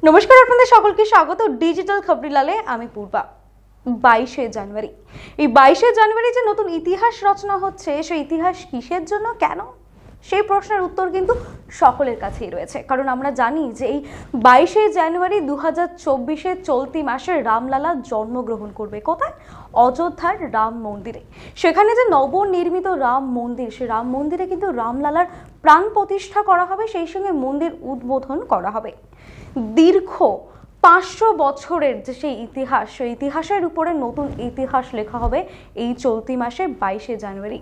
নমস্কার, আপনাদের সকলকে স্বাগত ডিজিটাল খবরিলালে। আমি পূর্বা। 22শে জানুয়ারি, এই 22শে জানুয়ারি যে নতুন ইতিহাস রচনা হচ্ছে, সেই ইতিহাস কিসের জন্য, কেন, সেই প্রশ্নের উত্তর কিন্তু সকলের কাছেই রয়েছে। কারণ আমরা জানি যে এই 22শে জানুয়ারি 2024-এ চলতি মাসে রামলালা জন্মগ্রহণ করবে। কোথায়? অযোধ্যার রাম মন্দিরে। সেখানে যে নবনির্মিত রাম মন্দির, সেই রাম মন্দিরে কিন্তু রামলালার প্রাণ প্রতিষ্ঠা করা হবে, সেই সঙ্গে মন্দির উদ্বোধন করা হবে। দীর্ঘ 500 বছরের যে সেই ইতিহাস, সেই ইতিহাসের উপরে নতুন ইতিহাস লেখা হবে এই চলতি মাসে 22শে জানুয়ারি।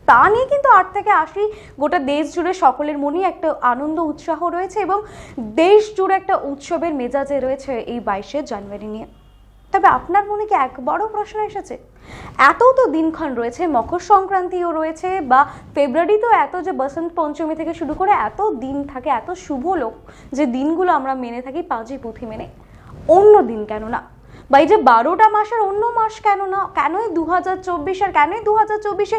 তা নিয়ে কিন্তু 8 থেকে 80 গোটা দেশ জুড়ে সকলের মনেই একটা আনন্দ উৎসাহ রয়েছে এবং দেশ জুড়ে একটা উৎসবের মেজাজে রয়েছে এই 22শে জানুয়ারি নিয়ে। তবে আপনার মনে কি একবারও প্রশ্ন এসেছে? এত তো দিনক্ষণ রয়েছে, মকর সংক্রান্তিও রয়েছে, বা ফেব্রুয়ারিতেও এত যে বসন্ত পঞ্চমী থেকে শুরু করে এত দিন থাকে, এত শুভ লোক যে দিনগুলো আমরা মেনে থাকি পাঁজি পুঁথি মেনে, অন্য দিন কেন না? বা এই যে 12টা মাসের অন্য মাস কেন না? কেনই 2024 আর কেনই 2024-এ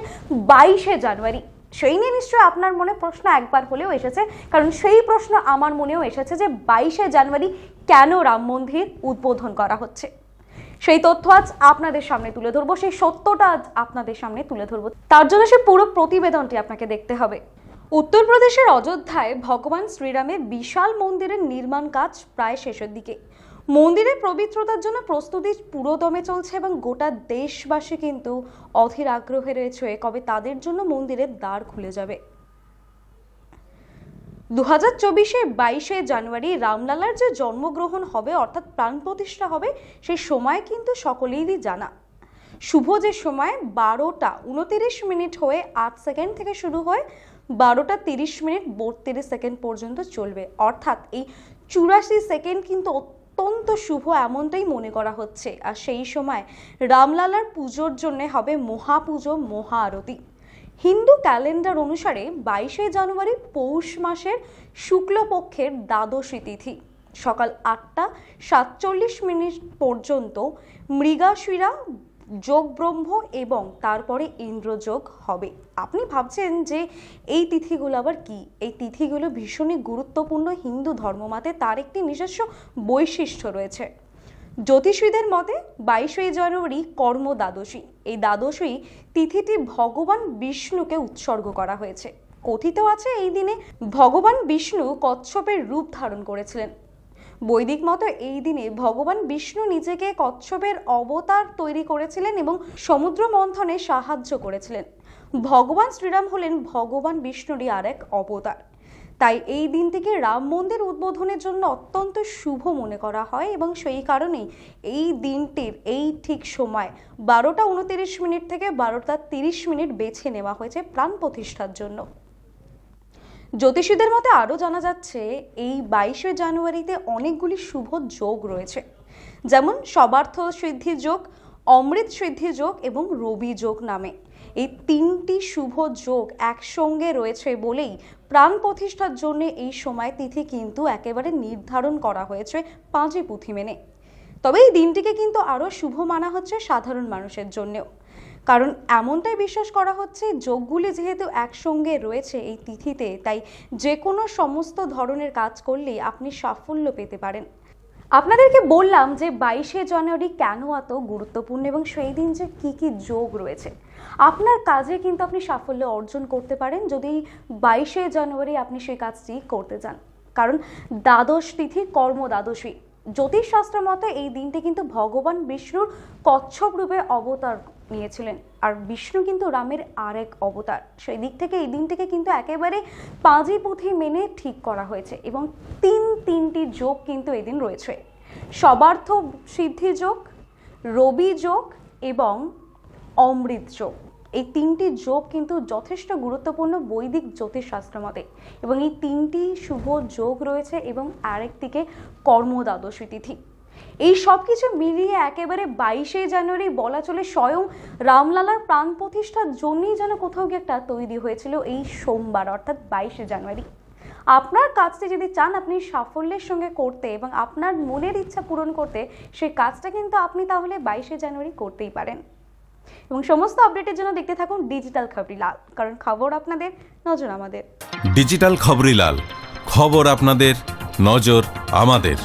22শে জানুয়ারি? সেই নিয়ে নিশ্চয়ই আপনার মনে প্রশ্ন একবার হলেও এসেছে, কারণ সেই প্রশ্ন আমার মনেও এসেছে যে 22শে জানুয়ারি কেন রাম মন্দির উদ্বোধন করা হচ্ছে। সেই তথ্য আজ আপনাদের সামনে তুলে ধরবো, সেই সত্যটা আজ আপনাদের সামনে তুলে ধরবো। তার জন্য সেই পুরো প্রতিবেদনটি আপনাকে দেখতে হবে। উত্তরপ্রদেশের অযোধ্যায় ভগবান শ্রীরামের বিশাল মন্দিরের নির্মাণ কাজ প্রায় শেষের দিকে। মন্দিরের পবিত্রতার জন্য প্রস্তুতি পুরোদমে চলছে এবং গোটা দেশবাসী কিন্তু অধীর আগ্রহে রয়েছে কবে তাদের জন্য মন্দিরের দ্বার খুলে যাবে। 2024-এ 22শে জানুয়ারি রামলালার যে জন্মগ্রহণ হবে, অর্থাৎ প্রাণ প্রতিষ্ঠা হবে, সেই সময় কিন্তু সকলেরই জানা। শুভ যে সময় 12টা 29 মিনিট হয়ে 8 সেকেন্ড থেকে শুরু হয়ে 12টা 30 মিনিট 32 সেকেন্ড পর্যন্ত চলবে। অর্থাৎ এই 84 সেকেন্ড কিন্তু অত্যন্ত শুভ, এমনটাই মনে করা হচ্ছে। আর সেই সময় রামলালার পুজোর জন্য হবে মহাপুজো, মহা আরতি। হিন্দু ক্যালেন্ডার অনুসারে 22শে জানুয়ারি পৌষ মাসের শুক্লপক্ষের দ্বাদশী তিথি সকাল 8টা 47 মিনিট পর্যন্ত মৃগাশিরা যোগ ব্রহ্ম এবং তারপরে ইন্দ্রযোগ হবে। আপনি ভাবছেন যে এই তিথিগুলো আবার কি? এই তিথিগুলো ভীষণই গুরুত্বপূর্ণ হিন্দু ধর্মমতে, তার একটি নিজস্ব বৈশিষ্ট্য রয়েছে। জ্যোতিষীদের মতে 22শে জানুয়ারি কর্ম দ্বাদশী। এই দ্বাদশী তিথিটি ভগবান বিষ্ণুকে উৎসর্গ করা হয়েছে। কথিত আছে এই দিনে ভগবান বিষ্ণু কচ্ছপের রূপ ধারণ করেছিলেন। বৈদিক মতে এই দিনে ভগবান বিষ্ণু নিজেকে কচ্ছপের অবতার তৈরি করেছিলেন এবং সমুদ্র মন্থনে সাহায্য করেছিলেন। ভগবান শ্রীরাম হলেন ভগবান বিষ্ণুরই আরেক অবতার। তাই এই দিনটিকে রাম মন্দির উদ্বোধনের জন্য অত্যন্ত শুভ মনে করা হয় এবং সেই কারণেই এই দিনটির এই ঠিক সময় 12টা 29 মিনিট থেকে 12টা 30 মিনিট বেছে নেওয়া হয়েছে প্রাণ প্রতিষ্ঠার জন্য। জ্যোতিষীদের মতে আরও জানা যাচ্ছে এই 22শে জানুয়ারিতে অনেকগুলি শুভ যোগ রয়েছে, যেমন সবার্থ সিদ্ধি যোগ, অমৃত সিদ্ধি যোগ এবং রবি যোগ নামে। এই 3টি শুভ যোগ একসঙ্গে রয়েছে বলেই প্রাণ প্রতিষ্ঠার জন্য এই সময় তিথি কিন্তু একেবারে নির্ধারণ করা হয়েছে পাঁজি পুঁথি মেনে। তবে এই দিনটিকে কিন্তু আরও শুভ মানা হচ্ছে সাধারণ মানুষের জন্যেও, কারণ এমনটাই বিশ্বাস করা হচ্ছে যোগগুলি যেহেতু একসঙ্গে রয়েছে এই তিথিতে, তাই যে কোনো সমস্ত ধরনের কাজ করলেই আপনি সাফল্য পেতে পারেন। আপনাদেরকে বললাম যে 22শে জানুয়ারি কেন এত গুরুত্বপূর্ণ এবং সেই দিন যে কি কি যোগ রয়েছে। আপনার কাজে কিন্তু আপনি সাফল্য অর্জন করতে পারেন যদি 22শে জানুয়ারি আপনি সেই কাজটি করতে চান। কারণ দ্বাদশ তিথি কর্ম দ্বাদশী। জ্যোতিষশাস্ত্র মতে এই দিনটি কিন্তু ভগবান বিষ্ণুর কচ্ছপ রূপে অবতার নিয়েছিলেন, আর বিষ্ণু কিন্তু রামের আরেক অবতার। সেই দিক থেকে এই দিনটিকে কিন্তু একেবারে পাঁজি পুঁথি মেনে ঠিক করা হয়েছে এবং তিনটি যোগ কিন্তু এই দিন রয়েছে। সবার্থ সিদ্ধি যোগ, রবি যোগ এবং অমৃত যোগ। এই 3টি যোগ কিন্তু যথেষ্ট গুরুত্বপূর্ণ বৈদিক জ্যোতিষশাস্ত্র মতে, এবং এই 3টি শুভ যোগ রয়েছে এবং আরেকদিকে কর্ম দ্বাদশী তিথি। এই সব কিছু মিলিয়ে একেবারে 22শে জানুয়ারি বলা চলে স্বয়ং রামলালার প্রাণ প্রতিষ্ঠার জন্যই যেন কোথাও গিয়ে একটা তৈরি হয়েছিল এই সোমবার, অর্থাৎ 22শে জানুয়ারি। আপনার কাজটি যদি চান আপনি সাফল্যের সঙ্গে করতে এবং আপনার মনের ইচ্ছা পূরণ করতে, সেই কাজটা কিন্তু আপনি তাহলে 22শে জানুয়ারি করতেই পারেন। এবং সমস্ত আপডেটের জন্য দেখতে থাকুন ডিজিটাল খবরিলাল, কারণ খবর আপনাদের, নজর আমাদের। ডিজিটাল খবরিলাল, খবর আপনাদের, নজর আমাদের।